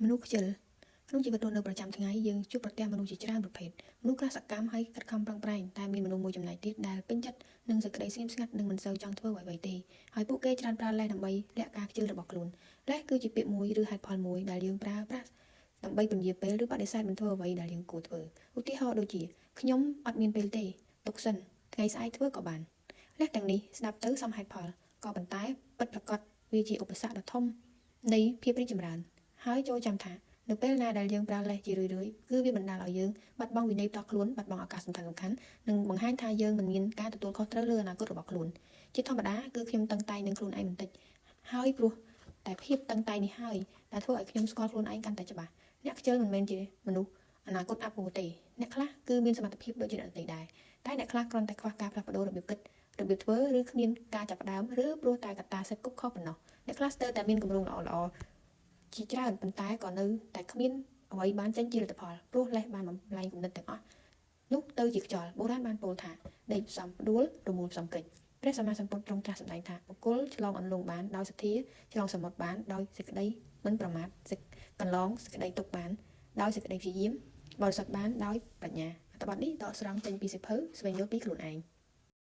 មនុស្សខ្ជិលក្នុងជីវិតរស់នៅប្រចាំថ្ងៃយើងជួបប្រទះមនុស្សជាច្រើនប្រភេទមនុស្សខ្លះសកម្មហើយខិតខំប្រឹងប្រែងតែមានមនុស្សមួយចំណែកទៀតដែលពេញចិត្តនឹងសេចក្តីស្ងៀមស្ងាត់និងមិនសូវចង់ធ្វើអ្វីៗទេហើយពួកគេច្រើនប្រើលេសដើម្បីលាក់ការខ្ជិលរបស់ខ្លួនលេសគឺជាពាក្យមួយឬហេតុផលមួយដែលយើងប្រើប្រាស់ដើម្បីពន្យាពេលឬបដិសេធមិនធ្វើអ្វីដែលយើងគួរធ្វើឧទាហរណ៍ដូចជាខ្ញុំអត់មានពេលទេទុកសិនថ្ងៃស្អែកធ្វើក៏បានលេសទាំងនេះស្ដាប់ទៅសមហេតុផលក៏ប៉ុន្តែពិតប្រាកដវាជាឧបសគ្គដ៏ធំនៃភាពរីកចម្រើនហើយចូលចាំថានៅពេលណាដែលយើងប្រើលេសជារឿយៗគឺវាបណ្ដាលឲ្យយើងបាត់បង់វិន័យផ្ទាល់ខ្លួនបាត់បង់ឱកាសសំខាន់ៗនិងបង្ហាញថាយើងមិនមានការទទួលខុសត្រូវលើអនាគតរបស់ខ្លួនជាធម្មតាគឺខ្ញុំតឹងតែងនឹងខ្លួនឯងបន្តិចហើយព្រោះតែភាពតឹងតែងនេះហើយដែលធ្វើឲ្យខ្ញុំស្គាល់ខ្លួនឯងកាន់តែច្បាស់អ្នកខ្ជិលមិនមែនជាមនុស្សអនាគតអពូទេអ្នកខ្លះគឺមានសមត្ថភាពដូចជាអ្នកដទៃដែរតែអ្នកខ្លះគ្រាន់តែខ្វះការផ្លាស់ប្ដូររបៀបគិតរបៀបធ្វើឬគ្មានការចាប់ផ្ដើមឬព្រោះតែកត្តាសេពគប់ខុសប៉ុណ្ណោះអ្នកខ្លះស្ទើរតែមានគម្រោងល្អៗជាច្រើនប៉ុន្តែក៏នៅតែគ្មានអ្វីបានចេញជាលទ្ធផលព្រោះលេសបានបំលែងគំនិតទាំងអស់នោះទៅជាខ្យល់បុរាណបានពោលថាដេកផ្សំផ្ដួលរមូលផ្សំកិច្ចព្រះសម្មាសម្ពុទ្ធទ្រង់ត្រាស់សម្ដែងថាបុគ្គលឆ្លងអន្លង់បានដោយសទ្ធាឆ្លងសមុទ្របានដោយសេចក្តីមិនប្រមាទកន្លងសេចក្តីទុកបានដោយសេចក្តីព្យាយាមបរិសុទ្ធបានដោយប្រាជ្ញាអត្ថបទនេះដកស្រង់ចេញពីសៀវភៅស្វែងយល់ពីខ្លួនឯង